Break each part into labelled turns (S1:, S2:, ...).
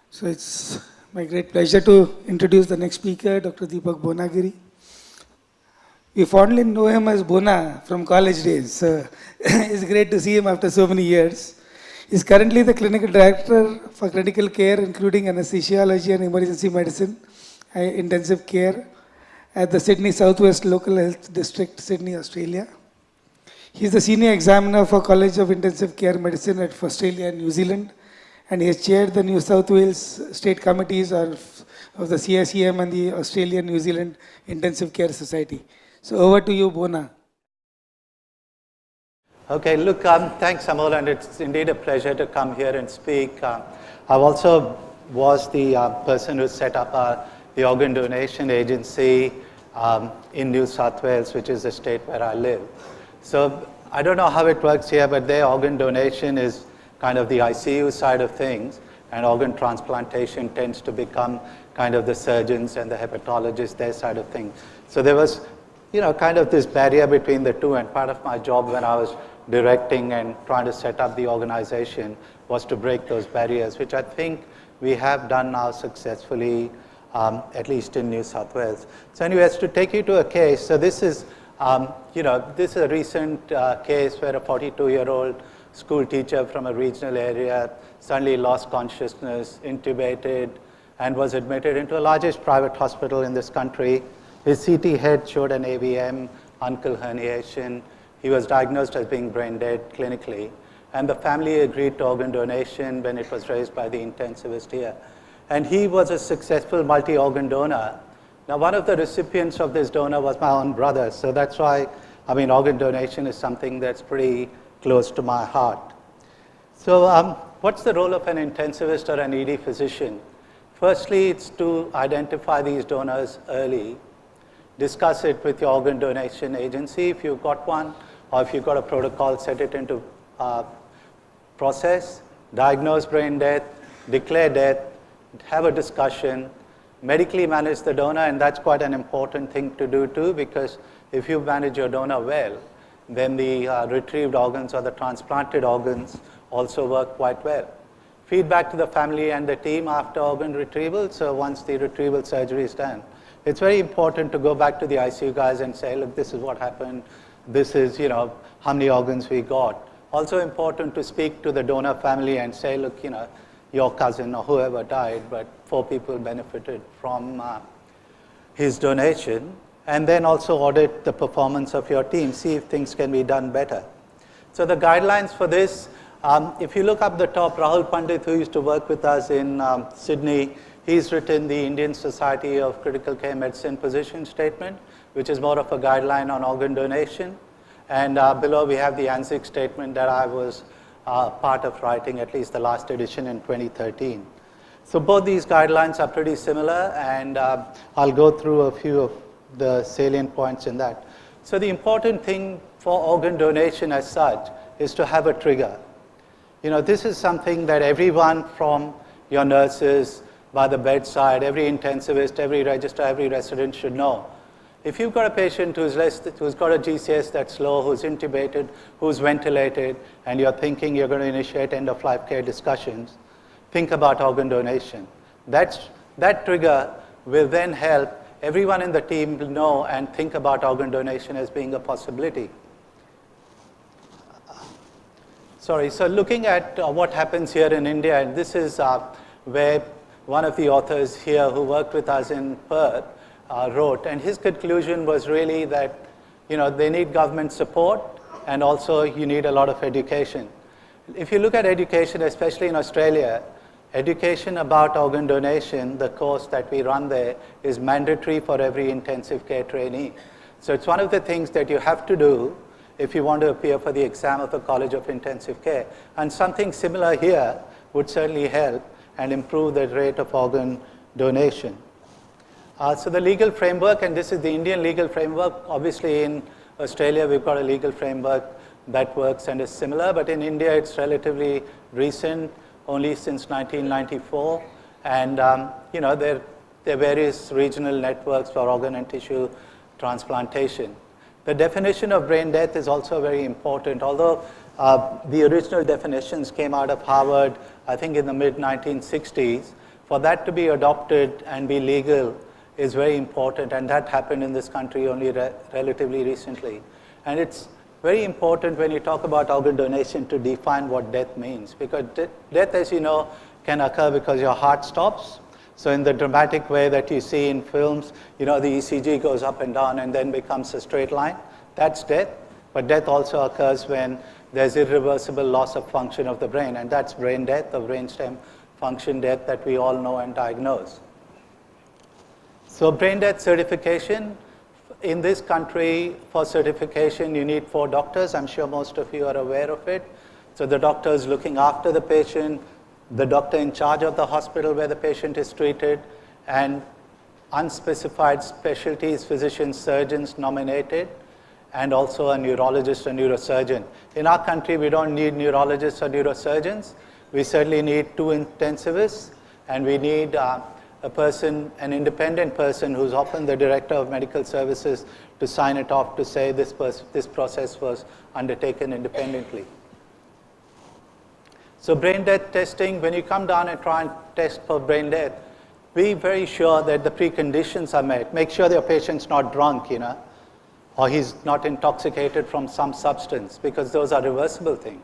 S1: So it's my great pleasure to introduce the next speaker, Dr. Deepak Bonagiri. We fondly know him as Bona from college days. So it's great to see him after so many years. He's currently the clinical director for critical care, including anesthesiology and emergency medicine, intensive care at the Sydney Southwest Local Health District, Sydney, Australia. He's the senior examiner for College of Intensive Care Medicine at Australia and New Zealand, and he has chaired the New South Wales state committees of the CSEM and the Australian-New Zealand Intensive Care Society. So over to you, Bona.
S2: Okay, look, thanks, Amol, and it's indeed a pleasure to come here and speak. I also was the person who set up the organ donation agency in New South Wales, which is the state where I live. So I don't know how it works here, but their organ donation is kind of the ICU side of things, and organ transplantation tends to become kind of the surgeons and the hepatologists, their side of things. So there was, kind of this barrier between the two, and part of my job when I was directing and trying to set up the organization was to break those barriers, which I think we have done now successfully, at least in New South Wales. So anyways, to take you to a case, so this is, this is a recent case where a 42-year-old school teacher from a regional area suddenly lost consciousness, intubated, and was admitted into the largest private hospital in this country. His CT head showed an AVM, uncal herniation. He was diagnosed as being brain dead clinically, and the family agreed to organ donation when it was raised by the intensivist here. And he was a successful multi-organ donor. Now, one of the recipients of this donor was my own brother, so that's why, organ donation is something that's pretty close to my heart. So what's the role of an intensivist or an ED physician? Firstly, it's to identify these donors early, discuss it with your organ donation agency if you've got one, or if you've got a protocol, set it into process, diagnose brain death, declare death, have a discussion, medically manage the donor, and that's quite an important thing to do too, because if you manage your donor well, then the retrieved organs or the transplanted organs also work quite well. Feedback to the family and the team after organ retrieval, so once the retrieval surgery is done. It's very important to go back to the ICU guys and say, look, this is what happened, this is, how many organs we got. Also important to speak to the donor family and say, look, your cousin or whoever died, but 4 people benefited from his donation. And then also audit the performance of your team, see if things can be done better. So the guidelines for this, if you look up the top, Rahul Pandit, who used to work with us in Sydney, he's written the Indian Society of Critical Care Medicine position statement, which is more of a guideline on organ donation. And below we have the ANZIC statement that I was part of writing, at least the last edition in 2013. So both these guidelines are pretty similar, and I'll go through a few of the salient points in that. So the important thing for organ donation as such is to have a trigger. This is something that everyone from your nurses, by the bedside, every intensivist, every registrar, every resident should know. If you've got a patient who's got a GCS that's low, who's intubated, who's ventilated, and you're thinking you're going to initiate end-of-life care discussions, think about organ donation. That trigger will then help everyone in the team know and think about organ donation as being a possibility. Sorry, so looking at what happens here in India, and this is where one of the authors here who worked with us in Perth wrote, and his conclusion was really that they need government support, and also you need a lot of education. If you look at education, especially in Australia, education about organ donation, the course that we run there, is mandatory for every intensive care trainee. So it's one of the things that you have to do if you want to appear for the exam of the College of Intensive Care. And something similar here would certainly help and improve the rate of organ donation. So the legal framework, and this is the Indian legal framework. Obviously in Australia we've got a legal framework that works and is similar, but in India it's relatively recent, only since 1994. And there are various regional networks for organ and tissue transplantation. The definition of brain death is also very important. Although the original definitions came out of Harvard, I think in the mid-1960s, For that to be adopted and be legal is very important, and that happened in this country only relatively recently. And it's very important when you talk about organ donation to define what death means, because death, as you know, can occur because your heart stops. So in the dramatic way that you see in films, the ECG goes up and down and then becomes a straight line. That's death. But death also occurs when there's irreversible loss of function of the brain, and that's brain death or brainstem function death that we all know and diagnose. So brain death certification, in this country, for certification, you need 4 doctors. I'm sure most of you are aware of it. So the doctor is looking after the patient, the doctor in charge of the hospital where the patient is treated, and unspecified specialties, physicians, surgeons nominated, and also a neurologist or neurosurgeon. In our country, we don't need neurologists or neurosurgeons. We certainly need 2 intensivists, and we need an independent person who's often the director of medical services to sign it off to say this process was undertaken independently. So brain death testing, when you come down and try and test for brain death, be very sure that the preconditions are met. Make sure your patient's not drunk, or he's not intoxicated from some substance, because those are reversible things.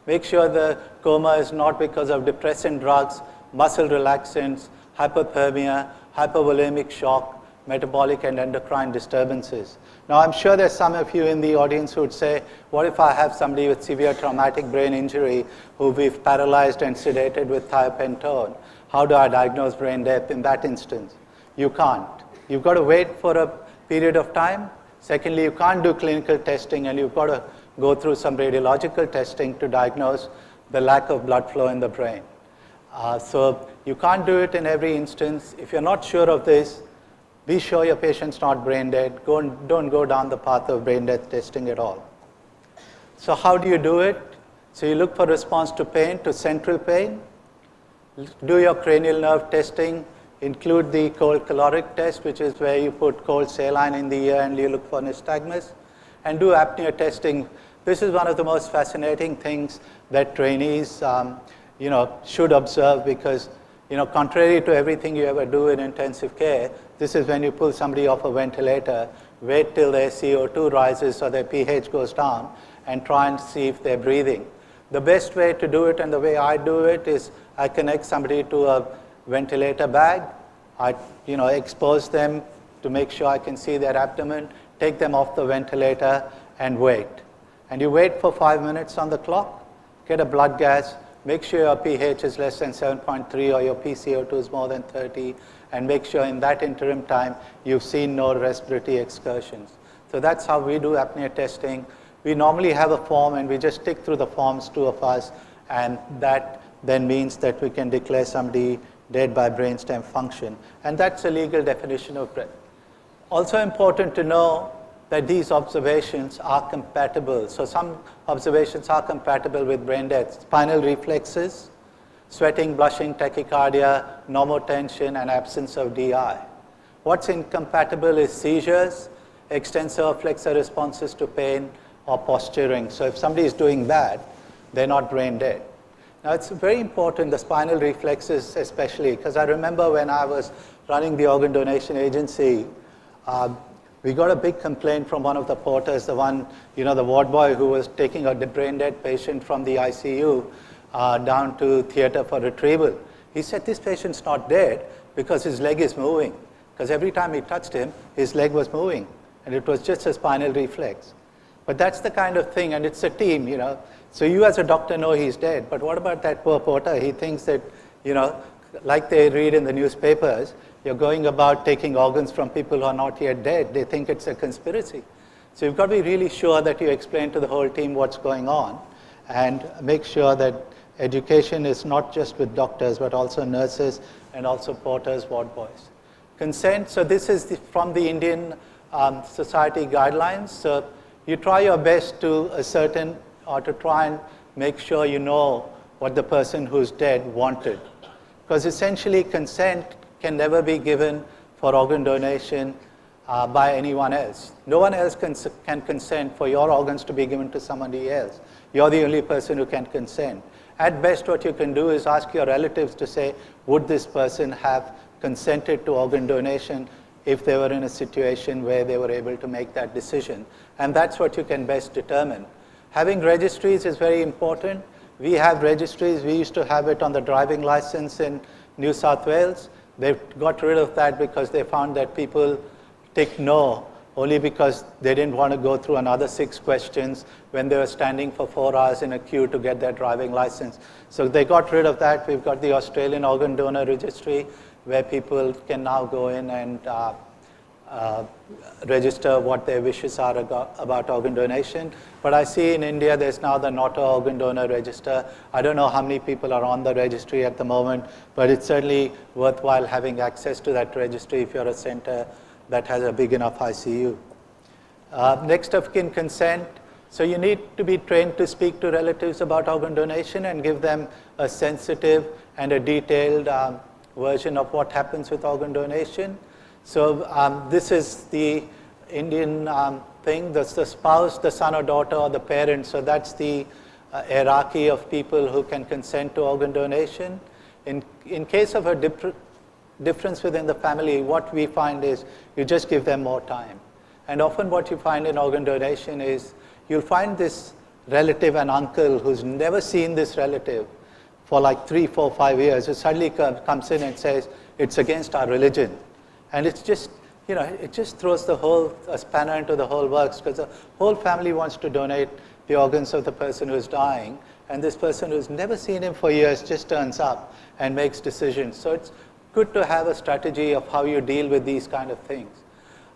S2: Make sure the coma is not because of depressant drugs, muscle relaxants, hypothermia, hypovolemic shock, metabolic and endocrine disturbances. Now, I'm sure there's some of you in the audience who would say, what if I have somebody with severe traumatic brain injury who we've paralyzed and sedated with thiopentone? How do I diagnose brain death in that instance? You can't. You've got to wait for a period of time. Secondly, you can't do clinical testing, and you've got to go through some radiological testing to diagnose the lack of blood flow in the brain. So you can't do it in every instance. If you're not sure of this, be sure your patient's not brain dead. Don't go down the path of brain death testing at all. So how do you do it? So you look for response to pain, to central pain. Do your cranial nerve testing. Include the cold caloric test, which is where you put cold saline in the ear and you look for nystagmus. And do apnea testing. This is one of the most fascinating things that trainees should observe, because contrary to everything you ever do in intensive care, this is when you pull somebody off a ventilator, wait till their CO2 rises or their pH goes down, and try and see if they're breathing. The best way to do it, and the way I do it, is I connect somebody to a ventilator bag. I expose them to make sure I can see their abdomen, take them off the ventilator, and wait. And you wait for 5 minutes on the clock, get a blood gas, make sure your pH is less than 7.3 or your PCO2 is more than 30, and make sure in that interim time you've seen no respiratory excursions. So that's how we do apnea testing. We normally have a form, and we just tick through the forms, 2 of us, and that then means that we can declare somebody dead by brainstem function. And that's a legal definition of death. Also important to know that these observations are compatible. So some observations are compatible with brain death. Spinal reflexes, sweating, blushing, tachycardia, normotension, and absence of DI. What's incompatible is seizures, extensor or flexor responses to pain, or posturing. So if somebody is doing that, they're not brain dead. Now, it's very important, the spinal reflexes especially, because I remember when I was running the organ donation agency, we got a big complaint from one of the porters, the one, the ward boy who was taking a brain dead patient from the ICU down to theater for retrieval. He said, this patient's not dead because his leg is moving. Because every time he touched him, his leg was moving. And it was just a spinal reflex. But that's the kind of thing, and it's a team, So you as a doctor know he's dead, but what about that poor porter? He thinks that, like they read in the newspapers, you're going about taking organs from people who are not yet dead. They think it's a conspiracy. So you've got to be really sure that you explain to the whole team what's going on, and make sure that education is not just with doctors, but also nurses and also porters, ward boys. Consent, so this is from the Indian Society guidelines. So you try your best to ascertain or to try and make sure you know what the person who's dead wanted. Because essentially consent can never be given for organ donation by anyone else. No one else can consent for your organs to be given to somebody else. You're the only person who can consent. At best, what you can do is ask your relatives to say, would this person have consented to organ donation if they were in a situation where they were able to make that decision. And that's what you can best determine. Having registries is very important. We have registries. We used to have it on the driving license in New South Wales. They got rid of that because they found that people ticked no only because they didn't want to go through another 6 questions when they were standing for 4 hours in a queue to get their driving license. So they got rid of that. We've got the Australian Organ Donor Registry where people can now go in and register what their wishes are about organ donation. But I see in India there's now the NATO Organ Donor Register. I don't know how many people are on the registry at the moment, but it's certainly worthwhile having access to that registry if you're a center that has a big enough ICU. Next of kin consent. So you need to be trained to speak to relatives about organ donation and give them a sensitive and a detailed version of what happens with organ donation. So this is the Indian thing. That's the spouse, the son or daughter, or the parent. So that's the hierarchy of people who can consent to organ donation. In case of a difference within the family, what we find is you just give them more time. And often what you find in organ donation is you'll find this relative, an uncle who's never seen this relative for like 3, 4, 5 years, who suddenly comes in and says, it's against our religion. And it's just, you know, it just throws the whole spanner into the whole works, because the whole family wants to donate the organs of the person who's dying, and this person who's never seen him for years just turns up and makes decisions. So it's good to have a strategy of how you deal with these kind of things.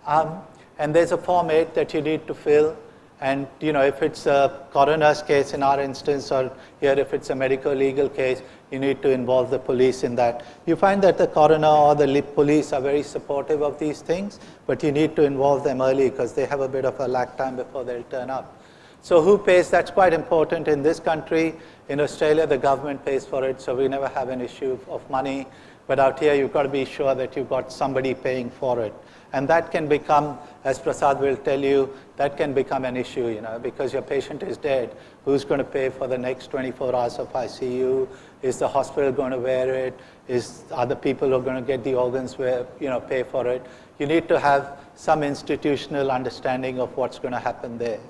S2: And there's a Form 8 that you need to fill. And you know, if it's a coroner's case in our instance, or here if it's a medical legal case, you need to involve the police in that. You find that the coroner or the police are very supportive of these things, but you need to involve them early because they have a bit of a lag time before they'll turn up. So who pays? That's quite important in this country. In Australia, the government pays for it, so we never have an issue of money. But out here, you've got to be sure that you've got somebody paying for it. And that can become, as Prasad will tell you, that can become an issue, you know, because your patient is dead. Who's going to pay for the next 24 hours of ICU? Is the hospital going to wear it? Is other people who are going to get the organs pay for it? You need to have some institutional understanding of what's going to happen there.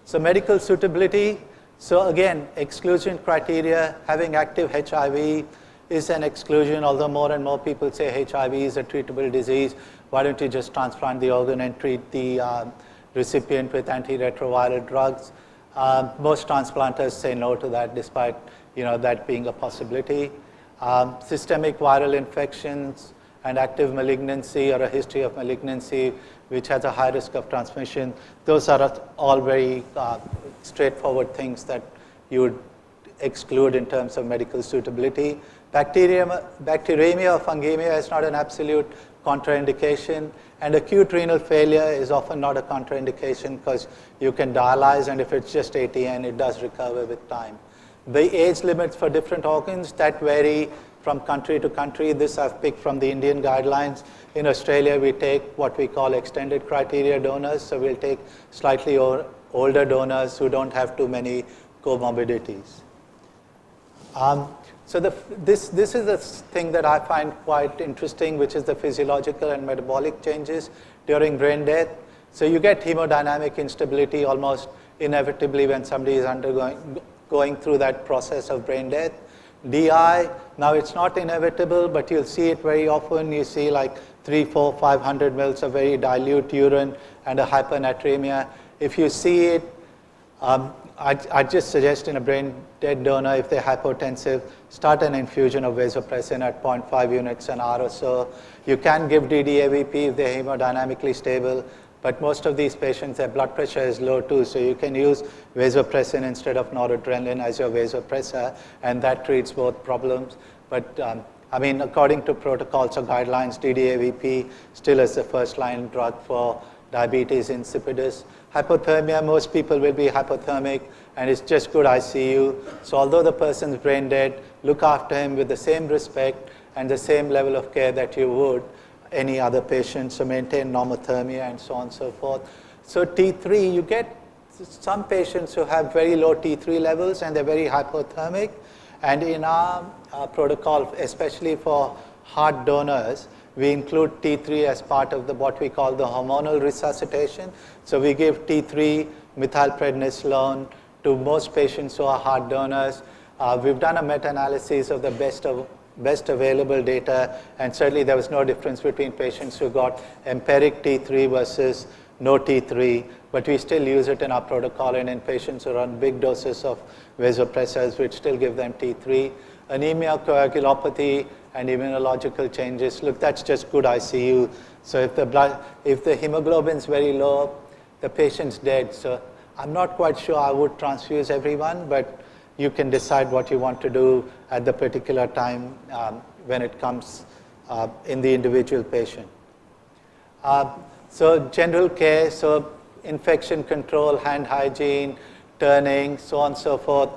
S2: So medical suitability. So again, exclusion criteria, having active HIV is an exclusion, although more and more people say HIV is a treatable disease. Why don't you just transplant the organ and treat the recipient with antiretroviral drugs? Most transplanters say no to that, despite that being a possibility. Systemic viral infections and active malignancy or a history of malignancy, which has a high risk of transmission, those are all very straightforward things that you would exclude in terms of medical suitability. Bacteremia or fungemia is not an absolute contraindication, and acute renal failure is often not a contraindication because you can dialyze, and if it's just ATN, it does recover with time. The age limits for different organs, that vary from country to country. This I've picked from the Indian guidelines. In Australia, we take what we call extended criteria donors, so we'll take slightly older donors who don't have too many comorbidities. So this is the thing that I find quite interesting, which is the physiological and metabolic changes during brain death. So you get hemodynamic instability almost inevitably when somebody is going through that process of brain death. DI, now it's not inevitable, but you'll see it very often. You see like 300, 400, 500 mils of very dilute urine and a hypernatremia. If you see it, I'd just suggest in a brain dead donor, if they're hypotensive, start an infusion of vasopressin at 0.5 units an hour or so. You can give DDAVP if they're hemodynamically stable, but most of these patients, their blood pressure is low too, so you can use vasopressin instead of noradrenaline as your vasopressor, and that treats both problems. But according to protocols or guidelines, DDAVP still is the first-line drug for diabetes insipidus. Hypothermia, most people will be hypothermic, and it's just good ICU. So although the person's brain dead, look after him with the same respect and the same level of care that you would any other patient. So maintain normothermia and so on and so forth. So T3, you get some patients who have very low T3 levels and they're very hypothermic. And in our protocol, especially for heart donors, we include T3 as part of what we call the hormonal resuscitation. So we give T3 methylprednisolone to most patients who are heart donors. We've done a meta-analysis of the best available data, and certainly there was no difference between patients who got empiric T3 versus no T3, but we still use it in our protocol, and in patients who are on big doses of vasopressors, we'd still give them T3. Anemia, coagulopathy, and immunological changes, look, that's just good ICU. So if the hemoglobin's very low, the patient's dead. So I'm not quite sure I would transfuse everyone, but you can decide what you want to do at the particular time when it comes in the individual patient. So general care, so infection control, hand hygiene, turning, so on and so forth.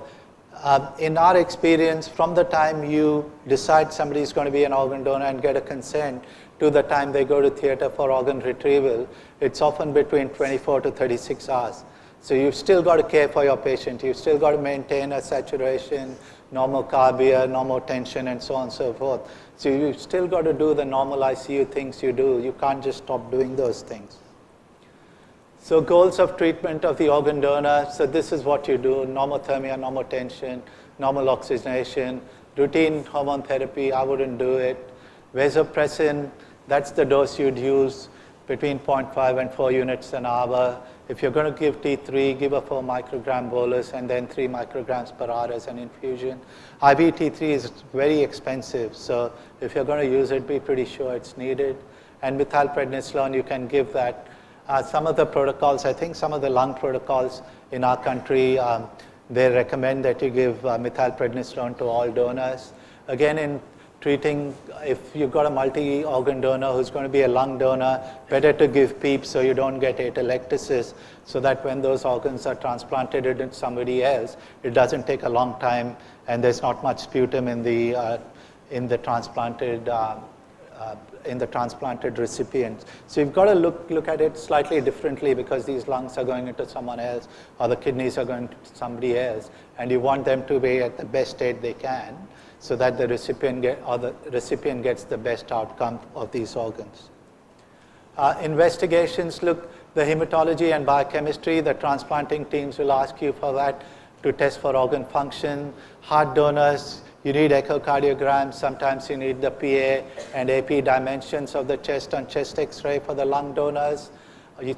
S2: In our experience, from the time you decide somebody is going to be an organ donor and get a consent to the time they go to theater for organ retrieval, it's often between 24 to 36 hours. So you've still got to care for your patient. You've still got to maintain a saturation, normal carbia, normal tension, and so on and so forth. So you've still got to do the normal ICU things you do. You can't just stop doing those things. So goals of treatment of the organ donor. So this is what you do: normothermia, normal tension, normal oxygenation, routine hormone therapy. I wouldn't do it. Vasopressin, that's the dose you'd use, between 0.5 and 4 units an hour. If you're going to give T3, give a 4 microgram bolus and then 3 micrograms per hour as an infusion. IV T3 is very expensive, so if you're going to use it, be pretty sure it's needed. And methylprednisolone, you can give that. Some of the protocols, I think some of the lung protocols in our country, they recommend that you give methylprednisolone to all donors. Again, in treating, if you've got a multi-organ donor who's going to be a lung donor, better to give PEEP so you don't get atelectasis, so that when those organs are transplanted into somebody else, it doesn't take a long time and there's not much sputum in the transplanted recipients. So you've got to look at it slightly differently, because these lungs are going into someone else or the kidneys are going to somebody else, and you want them to be at the best state they can, so that the recipient gets the best outcome of these organs. Investigations, look, the hematology and biochemistry, the transplanting teams will ask you for that to test for organ function. Heart donors, you need echocardiograms, sometimes you need the PA and AP dimensions of the chest on chest X-ray for the lung donors.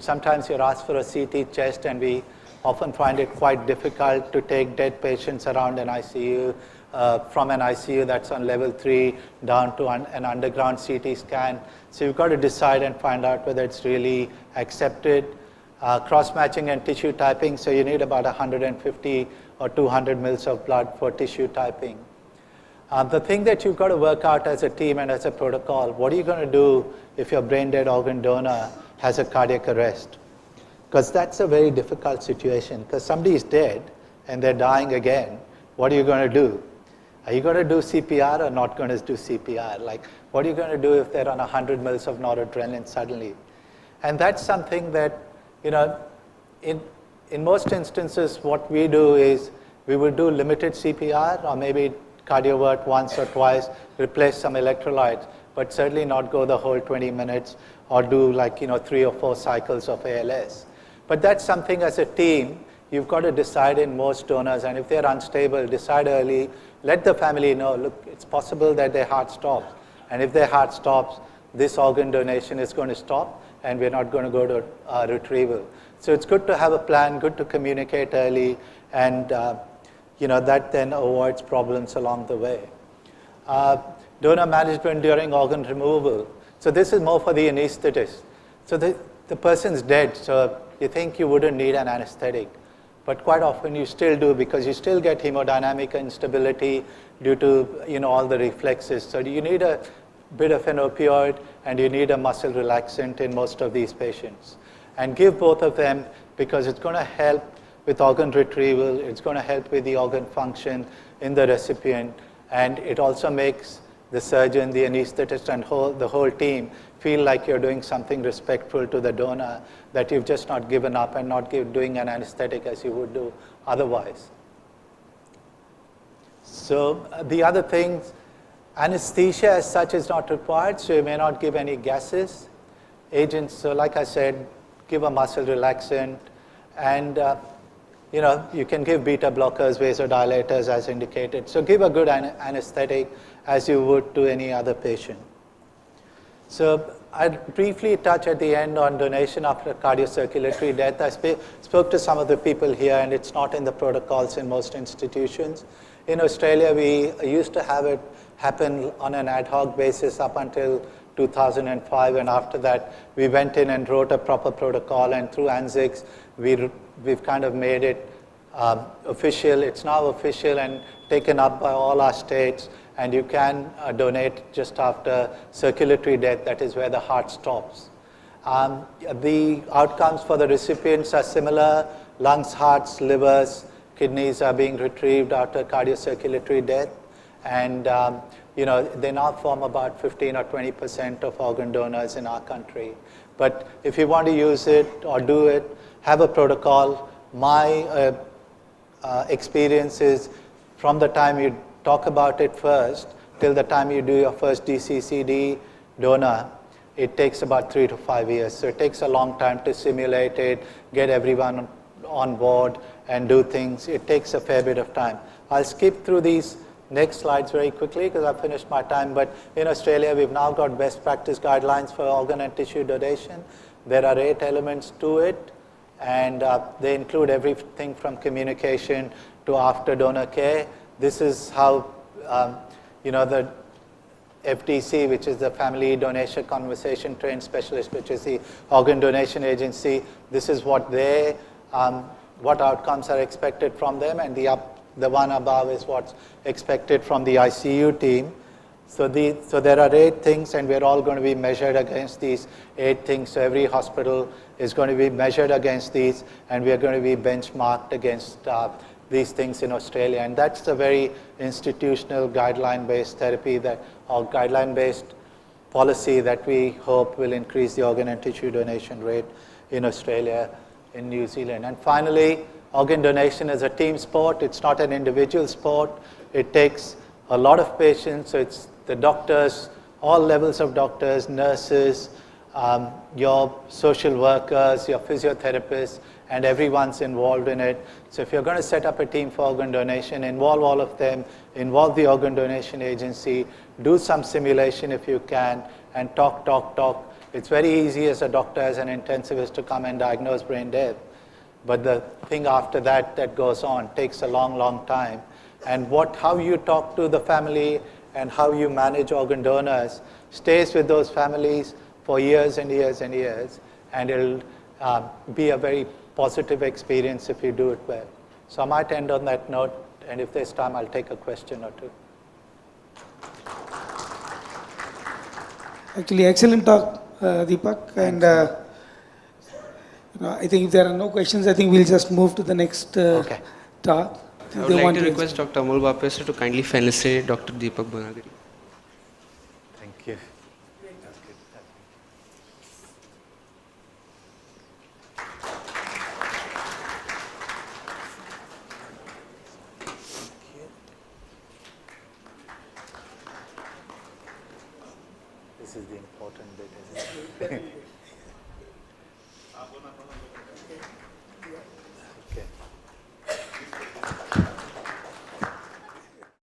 S2: Sometimes you're asked for a CT chest, and we often find it quite difficult to take dead patients around an ICU, from an ICU that's on level 3 down to an underground CT scan. So you've got to decide and find out whether it's really accepted. Cross-matching and tissue typing, so you need about 150 or 200 mils of blood for tissue typing. The thing that you've got to work out as a team and as a protocol, what are you going to do if your brain-dead organ donor has a cardiac arrest? Because that's a very difficult situation, because somebody is dead and they're dying again. What are you going to do? Are you going to do CPR or not going to do CPR? Like, what are you going to do if they're on 100 mils of noradrenaline suddenly? And that's something that, you know, in most instances, what we do is we would do limited CPR, or maybe cardiovert once or twice, replace some electrolytes, but certainly not go the whole 20 minutes or do 3 or 4 cycles of ALS. But that's something as a team you've got to decide in most donors, and if they're unstable, decide early, let the family know, look, it's possible that their heart stops, and if their heart stops, this organ donation is going to stop, and we're not going to go to retrieval. So it's good to have a plan, good to communicate early, and that then avoids problems along the way. Donor management during organ removal. So this is more for the anesthetist. So the person's dead, so you think you wouldn't need an anesthetic, but quite often you still do, because you still get hemodynamic instability due to all the reflexes. So you need a bit of an opioid and you need a muscle relaxant in most of these patients. And give both of them, because it's going to help with organ retrieval, it's going to help with the organ function in the recipient, and it also makes the surgeon, the anesthetist, and the whole team feel like you're doing something respectful to the donor, that you've just not given up and not doing an anesthetic as you would do otherwise. So the other things, anesthesia as such is not required, so you may not give any gases. Agents, so like I said, give a muscle relaxant, and you can give beta blockers, vasodilators as indicated. So give a good anesthetic as you would to any other patient. So I'd briefly touch at the end on donation after cardiocirculatory death. I spoke to some of the people here, and it's not in the protocols in most institutions. In Australia, we used to have it happen on an ad hoc basis up until 2005, and after that, we went in and wrote a proper protocol, and through ANZICS, we've kind of made it official. It's now official and taken up by all our states, and you can donate just after circulatory death, that is where the heart stops. The outcomes for the recipients are similar. Lungs, hearts, livers, kidneys are being retrieved after cardiocirculatory death, and they now form about 15 or 20% of organ donors in our country. But if you want to use it or do it, have a protocol. My experience is from the time you talk about it first till the time you do your first DCCD donor, it takes about 3 to 5 years. So it takes a long time to simulate it, get everyone on board and do things. It takes a fair bit of time. I'll skip through these next slides very quickly because I've finished my time. But in Australia, we've now got best practice guidelines for organ and tissue donation. There are 8 elements to it, and they include everything from communication to after donor care. This is how, the FDC, which is the Family Donation Conversation Trained Specialist, which is the organ donation agency, this is what what outcomes are expected from them, and the one above is what's expected from the ICU team. So there are 8 things, and we're all going to be measured against these 8 things. So every hospital is going to be measured against these, and we are going to be benchmarked against these things in Australia. And that's a very institutional guideline-based therapy or guideline-based policy that we hope will increase the organ and tissue donation rate in Australia, in New Zealand. And finally, organ donation is a team sport. It's not an individual sport. It takes a lot of patience. So it's the doctors, all levels of doctors, nurses, your social workers, your physiotherapists, and everyone's involved in it. So if you're going to set up a team for organ donation, involve all of them, involve the organ donation agency, do some simulation if you can, and talk. It's very easy as a doctor, as an intensivist, to come and diagnose brain death. But the thing after that goes on takes a long time. And how you talk to the family and how you manage organ donors stays with those families for years and years and years. And it'll be a very positive experience if you do it well. So I might end on that note, and if there's time, I'll take a question or two.
S1: Actually, excellent talk, Deepak. And I think if there are no questions, I think we'll just move to the next talk.
S3: I would like to request Dr. Amol Bapesar to kindly felicitate Dr. Deepak Bonagiri.
S2: Thank you. This is the important bit, isn't it?